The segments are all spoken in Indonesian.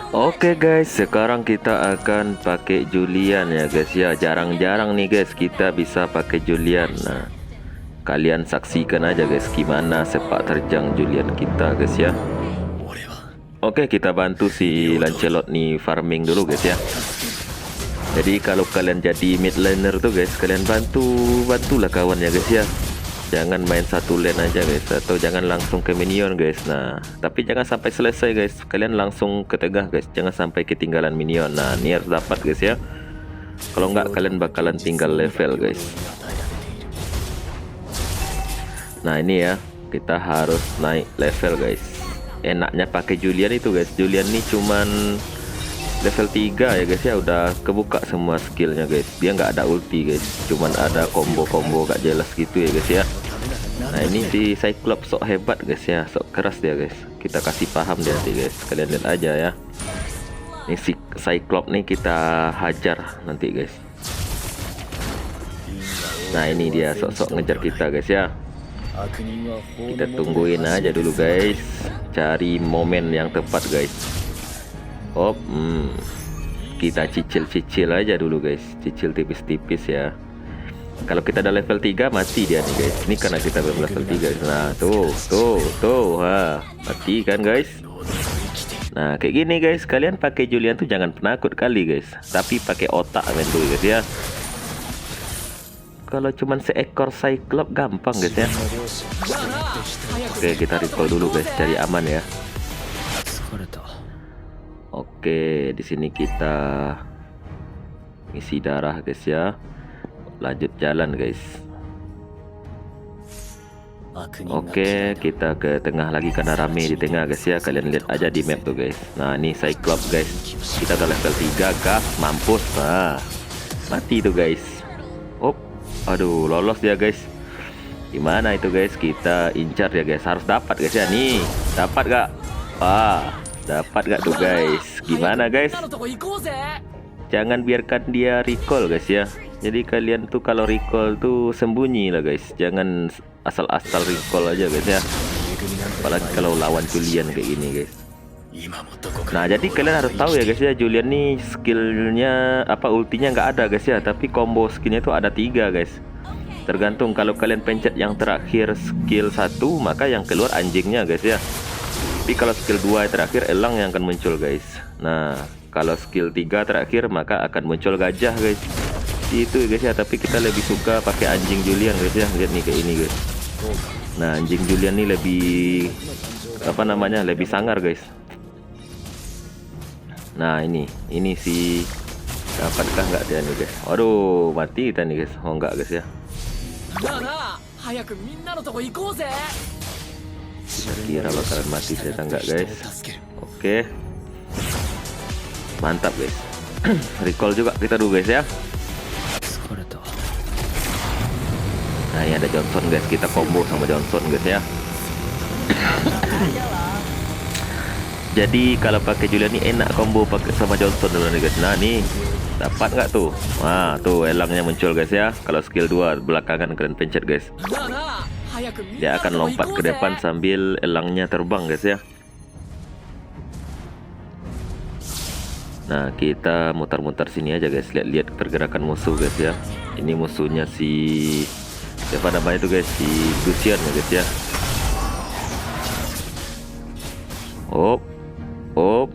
Oke guys, sekarang kita akan pakai Julian ya guys ya. Jarang-jarang nih guys kita bisa pakai Julian. Nah, kalian saksikan aja guys gimana sepak terjang Julian kita guys ya. Oke, kita bantu si Lancelot nih farming dulu guys ya. Jadi kalau kalian jadi mid laner tuh guys, kalian bantulah kawan ya guys ya. Jangan main satu lane aja guys, atau jangan langsung ke minion guys. Nah, tapi jangan sampai selesai guys, kalian langsung ke tengah guys, jangan sampai ketinggalan minion. Nah, ini harus dapat guys ya. Kalau nggak kalian bakalan tinggal level guys. Nah, ini ya, kita harus naik level guys. Enaknya pakai Julian itu guys, Julian ini cuman level 3 ya guys ya, udah kebuka semua skillnya guys. Dia nggak ada ulti guys, cuman ada combo-combo gak jelas gitu ya guys ya. Nah, ini si Cyclops sok hebat guys ya, sok keras dia guys. Kita kasih paham dia nanti guys, kalian lihat aja ya. Ini si Cyclops nih kita hajar nanti guys. Nah, ini dia sok-sok ngejar kita guys ya. Kita tungguin aja dulu guys, cari momen yang tepat guys. Kita cicil aja dulu guys, cicil tipis-tipis ya. Kalau kita ada level 3 mati dia nih guys. Ini karena kita belum level 3. Nah, tuh, mati kan guys. Nah, kayak gini guys, kalian pakai Julian tuh jangan penakut kali guys, tapi pakai otak main dulu guys ya. Kalau cuman seekor Cyclops gampang guys ya. Oke, kita recall dulu guys, cari aman ya. Oke, di sini kita isi darah guys ya. Lanjut jalan guys. Oke, kita ke tengah lagi karena rame di tengah guys ya. Kalian lihat aja di map tuh guys. Nah, ini Cyclops guys. Kita udah level 3 gas, mampus. Nah, mati tuh guys. Aduh, lolos dia guys. Gimana itu guys? Kita incar ya guys. Harus dapat guys ya. Nih, dapat gak? Dapat gak tuh guys? Gimana guys? Jangan biarkan dia recall guys ya. Jadi kalian tuh kalau recall tuh sembunyi lah guys. Jangan asal-asal recall aja guys ya. Apalagi kalau lawan Julian kayak gini guys. Nah, jadi kalian harus tahu ya guys ya, Julian nih skillnya ultinya nggak ada guys ya. Tapi combo skillnya tuh ada 3 guys. Tergantung, kalau kalian pencet yang terakhir skill 1, maka yang keluar anjingnya guys ya. Tapi kalau skill 2 terakhir elang yang akan muncul guys. Nah, kalau skill 3 terakhir maka akan muncul gajah guys. Itu guys ya, tapi kita lebih suka pakai anjing Julian guys ya. Lihat nih kayak ini guys. Nah, anjing Julian nih lebih lebih sangar guys. Nah, ini si dapatkah nggak dia nih guys? Waduh, mati kita nih guys. Oh enggak guys ya. Kita kira bakalan mati, ternyata enggak guys. Oke, mantap guys. Recall juga kita dulu guys ya. Nah, ini ada Johnson guys, kita combo sama Johnson guys ya. Jadi kalau pakai Julian ini enak combo pakai sama Johnson dulu nih guys. Nah, nih dapat nggak tuh? Wah, tuh elangnya muncul guys ya. Kalau skill 2 belakangan kalian pencet guys, dia akan lompat ke depan sambil elangnya terbang guys ya. Nah, kita mutar-mutar sini aja guys, lihat-lihat pergerakan musuh guys ya. Ini musuhnya si siapa namanya itu guys, si Lucian ya guys ya.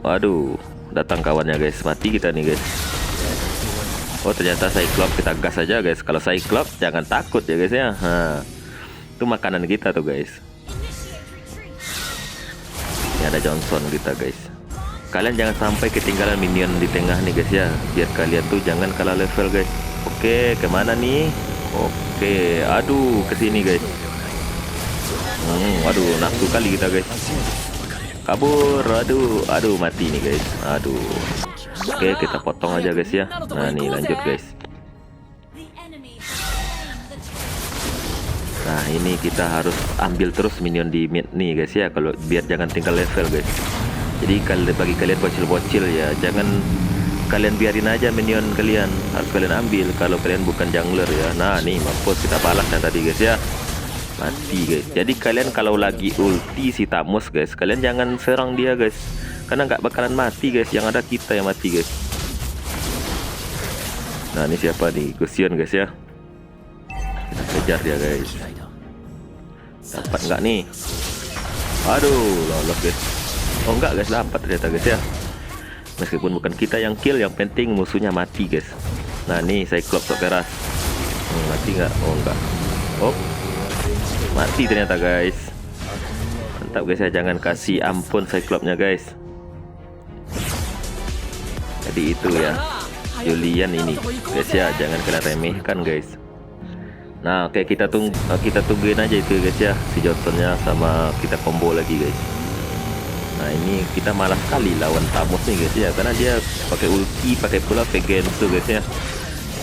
Aduh, datang kawannya guys, mati kita nih guys. Ternyata Cyclops, kita gas aja guys. Kalau Cyclops jangan takut ya guys ya. Itu makanan kita tuh guys. Ini ada Johnson kita guys. Kalian jangan sampai ketinggalan minion di tengah nih guys ya, biar kalian tuh jangan kalah level guys. Oke, kemana nih? Oke, aduh, kesini guys. Waduh, nafsu kali kita guys. Kabur, aduh, mati nih guys. Aduh. Oke, kita potong aja guys ya. Nah, nih lanjut guys. Nah, ini kita harus ambil terus minion di mid nih guys ya, kalau biar jangan tinggal level guys. Jadi bagi kalian bocil-bocil ya, jangan kalian biarin aja minion kalian, harus kalian ambil kalau kalian bukan jungler ya. Nah, nih mampus kita balas yang tadi guys ya. Mati guys. Jadi kalian kalau lagi ulti si Thanos guys, kalian jangan serang dia guys. karena nggak bakalan mati guys, yang ada kita yang mati guys. Nah ini siapa nih, Gusion guys ya, kita kejar dia guys. Dapat nggak nih? Aduh, lolos guys. Oh enggak guys, dapat ternyata guys ya. Meskipun bukan kita yang kill, yang penting musuhnya mati guys. Nah nih Cyclops sok keras. Mati nggak? Oh enggak. Oh, mati ternyata guys. Mantap guys ya, jangan kasih ampun Cyclopsnya guys. Jadi itu ya, Julian ini guys ya, jangan kalian remehkan guys. Nah oke, kita tungguin aja itu guys ya, si Johnsonnya sama kita combo lagi guys. Nah ini kita malas sekali lawan Thamus nih guys ya, karena dia pakai ulti, pakai pula Vegensu guys ya.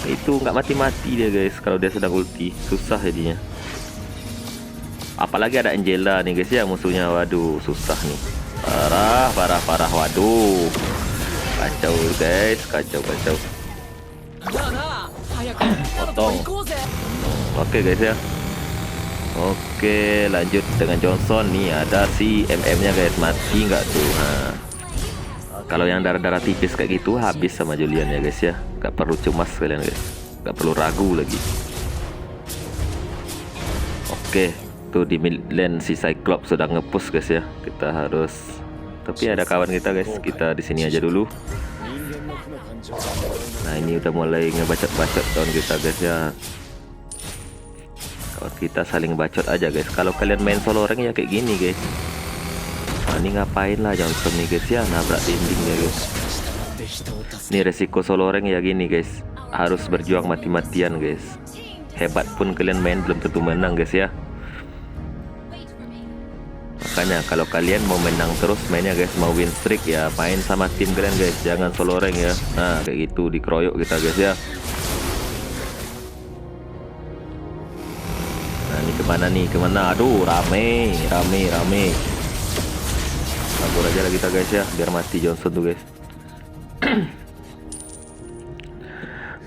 Itu nggak mati-mati dia guys kalau dia sedang ulti, susah jadinya. Apalagi ada Angela nih guys ya musuhnya, waduh susah nih. Parah, waduh. Kacau guys, kacau. Potong. Oke guys ya. Oke, lanjut dengan Johnson nih, ada si MM-nya guys, mati nggak tuh? Nah, kalau yang darah-darah tipis kayak gitu habis sama Julian ya guys ya, nggak perlu cemas kalian guys, nggak perlu ragu lagi. Oke, tuh di mid lane si Cyclops sudah ngepush guys ya, kita harus, tapi ada kawan kita guys, kita di sini aja dulu. Nah ini udah mulai ngebacot-bacot kawan kita guys ya. Kita saling bacot aja guys. Kalau kalian main solo rank ya kayak gini guys. Nah ini ngapain lah Johnson nih guys ya, nabrak dinding ya guys. Ini resiko solo rank ya gini guys, harus berjuang mati-matian guys. Hebat pun kalian main belum tentu menang guys ya. Makanya kalau kalian mau menang terus mainnya guys, mau win streak ya main sama tim kalian guys, jangan solo rank ya. Nah kayak gitu dikeroyok kita guys ya. Kemana? Aduh, rame. Kabur aja lah kita guys ya, biar mati Johnson tuh guys.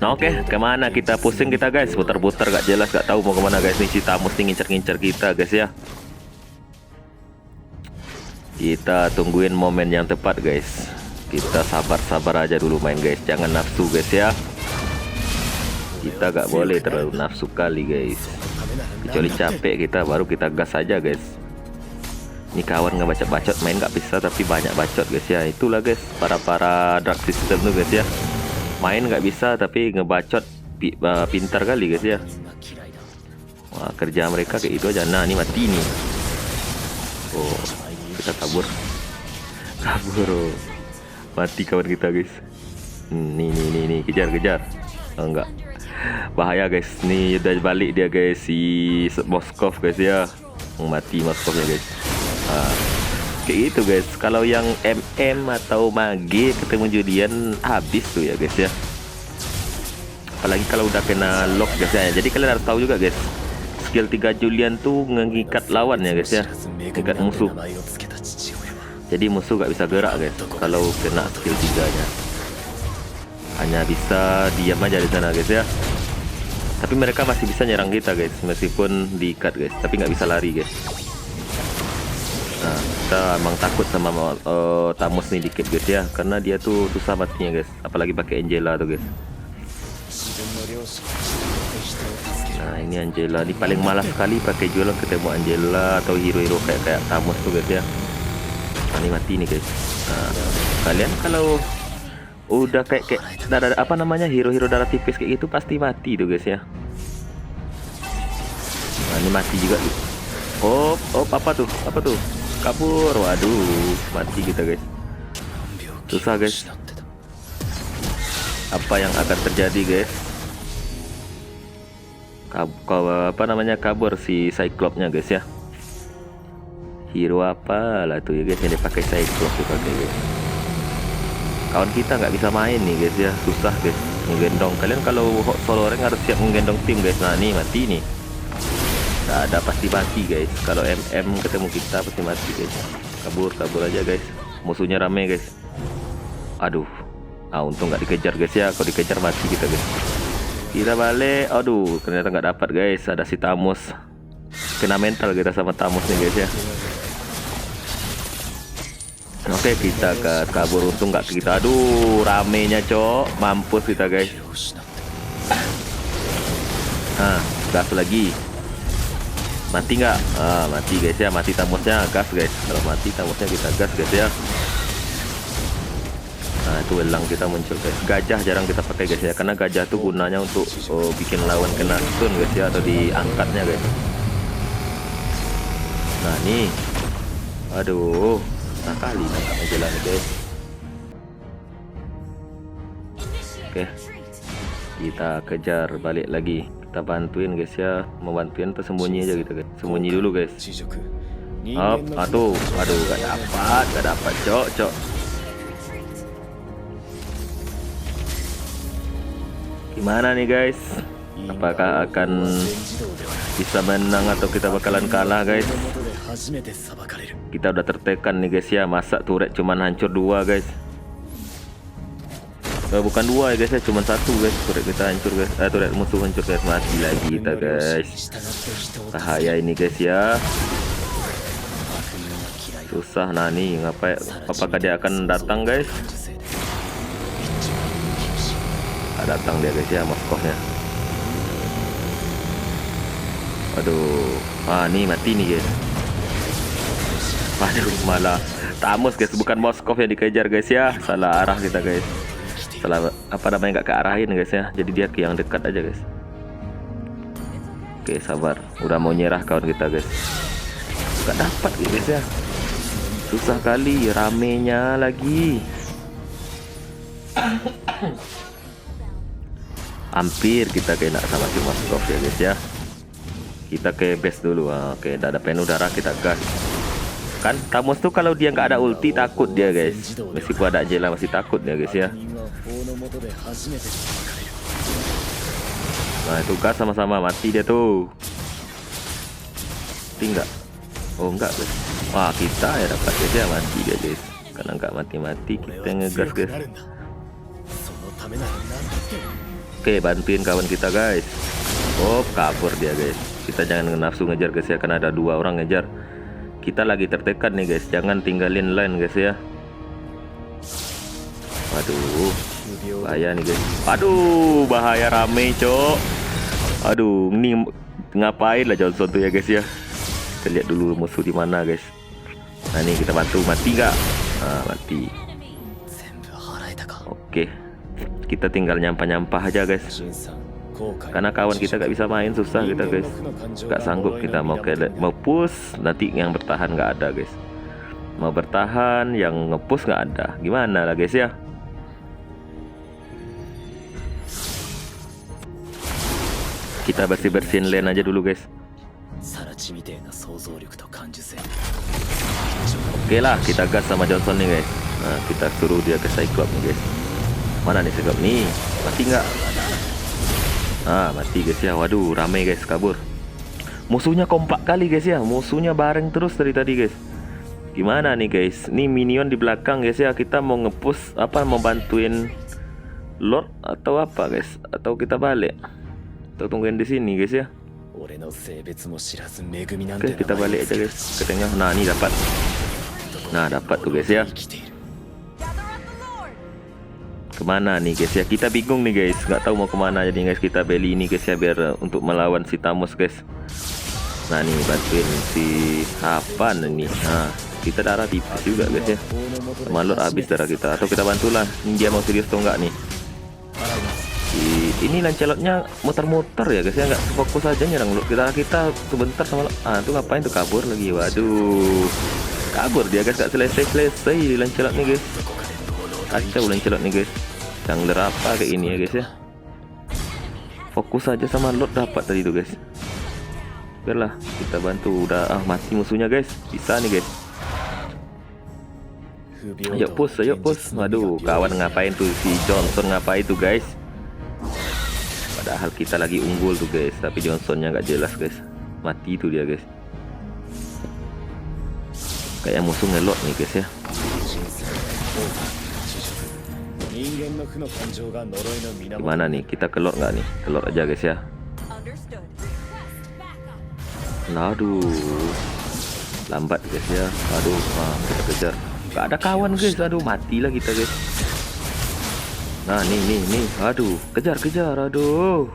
Nah oke, kemana kita pusing kita guys, putar-putar gak jelas, gak tahu mau kemana guys. Nih si Thamus nih ngincer-ngincer kita guys ya. Kita tungguin momen yang tepat guys. Kita sabar-sabar aja dulu main guys, jangan nafsu guys ya. Kita gak boleh terlalu nafsu kali guys. Kecuali capek kita baru kita gas aja guys. Ini kawan ngebacot-bacot main nggak bisa, tapi banyak bacot guys ya. Itulah guys para dark system tuh guys ya, main nggak bisa tapi ngebacot pintar kali guys ya. Wah kerja mereka kayak itu aja. Nah ini mati nih. Oh kita kabur. Oh. Mati kawan kita guys. Nih kejar. Oh, enggak, bahaya guys, nih udah balik dia guys, si Moskov guys ya, mati Moskov ya guys. Kayak gitu guys, kalau yang MM atau Mage ketemu Julian habis tuh ya guys ya, apalagi kalau udah kena lock guys ya. Jadi kalian harus tahu juga guys, skill 3 Julian tuh ngikat lawan ya guys ya, ngikat musuh. Jadi musuh gak bisa gerak guys kalau kena skill 3 nya, hanya bisa diam aja di sana guys ya. Tapi mereka masih bisa nyerang kita guys, meskipun diikat guys, tapi nggak bisa lari guys. Nah kita emang takut sama Thamus nih dikit guys ya, karena dia tuh susah matinya guys, apalagi pakai Angela tuh guys. Nah ini Angela, ini paling malas sekali pakai jualan ketemu Angela atau hero-hero kayak Thamus tuh guys ya. Nah ini mati nih guys. Nah kalian kalau udah kayak apa namanya, hero-hero darah tipis kayak gitu pasti mati tuh guys ya. Nah ini mati juga tuh. Oh apa tuh kabur, waduh mati kita guys, susah guys. Apa yang akan terjadi guys? Kabur si Cyclops-nya guys ya. Hero apa lah tuh ya guys, yang dipakai Cyclops tuh pakai guys. Kawan kita nggak bisa main nih guys ya, susah guys menggendong. Kalian kalau solo rank harus siap menggendong tim guys. Nah nih mati nih, nggak ada, pasti mati guys. Kalau MM ketemu kita pasti mati guys. Kabur aja guys, musuhnya rame guys. Aduh, untung nggak dikejar guys ya, kalau dikejar mati kita guys. Kita balik, aduh ternyata nggak dapat guys, ada si Thamus. Kena mental kita sama Thamus nih guys ya. Oke, kita kabur, untung nggak kita. Aduh, ramenya cok, mampus kita guys. Nah, gas lagi. Mati nggak? Ah, mati guys ya, mati Thamnosnya, gas guys. Kalau mati Thamnosnya kita gas guys ya. Nah, itu elang kita muncul guys. Gajah jarang kita pakai guys ya, karena gajah tuh gunanya untuk bikin lawan kena stun guys ya, atau diangkatnya guys. Nah nih, aduh, nah kali nangkapnya jalan guys. Oke, kita kejar balik lagi, kita bantuin guys ya. Mau bantuin atau sembunyi aja gitu guys, sembunyi dulu guys. Up, aduh, gak dapat, cok. Gimana nih guys? Apakah akan bisa menang atau kita bakalan kalah guys? Kita udah tertekan nih guys ya. Masa turret cuman hancur 2 guys? Bukan 2 ya guys ya, cuman 1 guys. Turret kita hancur guys. Turret musuh hancur guys. Mati lagi kita guys. Bahaya ini guys ya. Susah. Nah nih, apakah dia akan datang guys? Datang dia guys ya, Moskownya. Aduh, nih mati nih guys. Aduh, malah Thanos guys, bukan Moskov yang dikejar guys ya. Salah arah kita guys. Salah apa namanya, nggak kearahin guys ya. Jadi dia ke yang dekat aja guys. Oke, sabar. Udah mau nyerah kawan kita guys. Gak dapat guys ya. Susah kali, ramenya lagi. Hampir kita kena sama si Moskov ya guys ya. Kita ke base dulu. Oke, udah ada pen udara, kita gas. Kan Thanos tuh kalau dia nggak ada ulti takut dia guys. Meskipun ada Jela masih takut dia guys ya. Nah itu gas sama-sama, mati dia tuh. Mati nggak? Oh enggak guys. Wah kita ya dapat guys ya, mati dia guys. Karena nggak mati-mati kita ngegas guys. Oke, bantuin kawan kita guys. Oh, kabur dia guys. Kita jangan nafsu ngejar guys ya, karena ada 2 orang ngejar. Kita lagi tertekan nih guys. Jangan tinggalin line guys ya. Waduh, bahaya nih guys. Aduh, bahaya rame cok. Aduh, ini ngapain lah Johnson tuh ya guys ya. Kita lihat dulu musuh di mana guys. Nah nih kita bantu, mati nggak? Nah, mati. Oke, kita tinggal nyampah-nyampah aja guys. Karena kawan kita gak bisa main, susah kita guys. Gak sanggup kita mau push, nanti yang bertahan gak ada guys. Mau bertahan, yang nge-push gak ada. Gimana lah guys ya. Kita bersihin lane aja dulu guys. Oke lah, kita gas sama Johnson nih guys. Nah, kita suruh dia ke Cyclops nih guys. Mana nih Cyclops nih? Mati nggak? Ah, mati guys ya. Waduh, rame guys, kabur. Musuhnya kompak kali guys ya. Musuhnya bareng terus dari tadi guys. Gimana nih guys? Nih minion di belakang guys ya. Kita mau nge-push apa, mau bantuin Lord atau apa guys? Atau kita balik? Atau tungguin di sini guys ya. Oke, kita balik aja guys ke tengah. Nah, ini dapat. Nah, dapat tuh guys ya. Kemana nih guys ya, kita bingung nih guys, nggak tahu mau kemana. Jadi guys kita beli ini guys ya, biar untuk melawan si Thanos guys. Nah nih bantuin si Hapan ini. Nah kita darah tipis juga guys ya, sama Lord habis darah kita. Atau kita bantulah, ini dia mau serius atau enggak nih. Ini Lancelotnya muter-muter ya guys ya, nggak fokus aja nyerang Lord. Kita sebentar sama Lord. Ah tuh ngapain tuh, kabur lagi. Waduh, kabur dia guys, nggak selesai di Lancelot nih guys. Kacau Lancelot nih guys. Jungler apa kayak ini ya guys ya. Fokus aja sama Lord, dapat tadi tuh guys. Biarlah kita bantu. Udah mati musuhnya guys. Bisa nih guys. Ayo push, ayo push. Waduh, kawan ngapain tuh, si Johnson ngapain tuh guys. Padahal kita lagi unggul tuh guys, tapi Johnsonnya nggak jelas guys. Mati tuh dia guys. Kayak musuh ngelot nih guys ya. Gimana nih, kita kelor nggak nih? Kelor aja guys ya. Aduh, lambat guys ya. Aduh, kita kejar. Gak ada kawan guys. Aduh, matilah kita guys. Nah, nih. Aduh, kejar. Aduh.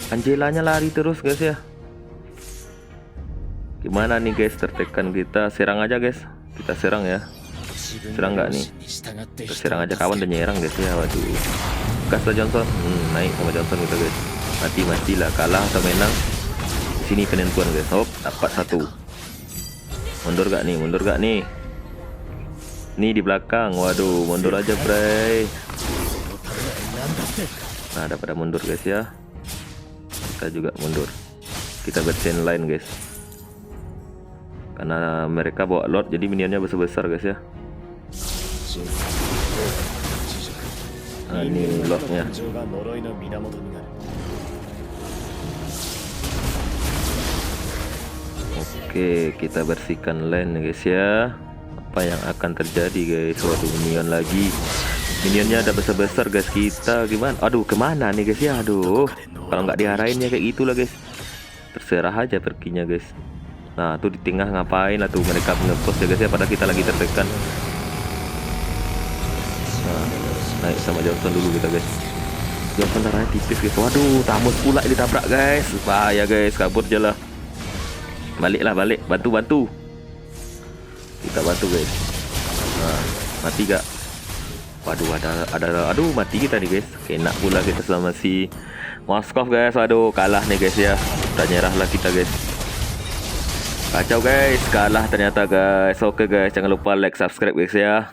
Angelanya lari terus guys ya. Gimana nih guys, tertekan kita. Serang aja guys. Kita serang ya. Serang nggak nih? Kita serang aja, kawan dan nyerang guys ya. Waduh. Gas lah Johnson. Naik sama Johnson kita guys. Mati-matilah, kalah atau menang. Di sini penentuan guys. Hop, dapat satu. Mundur gak nih? Nih di belakang. Waduh, mundur aja bray. Nah, pada mundur guys ya. Kita juga mundur. Kita bersihin line guys. Karena mereka bawa lot, jadi minionnya besar-besar guys ya. Nah, ini lotnya. Oke, kita bersihkan line guys ya. Apa yang akan terjadi guys? Waduh, minion lagi. Minionnya ada besar-besar guys kita. Gimana? Aduh, kemana nih guys ya? Aduh, kalau nggak diarahin ya kayak gitulah guys. Terserah aja perginya guys. Nah, tuh di tengah ngapain lah tuh mereka ngepost ya guys ya, padahal kita lagi tertekan. Nah, naik sama Johnson dulu kita guys. Johnson darahnya tipis guys. Waduh, Tamus pula ditabrak guys. Bahaya guys, kabur aja lah. Balik, bantu. Kita bantu guys. Nah, mati gak? Waduh, aduh, mati kita nih guys. Enak pula kita sama si Moskov guys. Waduh, kalah nih guys ya. Udah nyerah lah kita guys. Kacau guys, kalah ternyata guys. Oke guys, jangan lupa like, subscribe guys ya.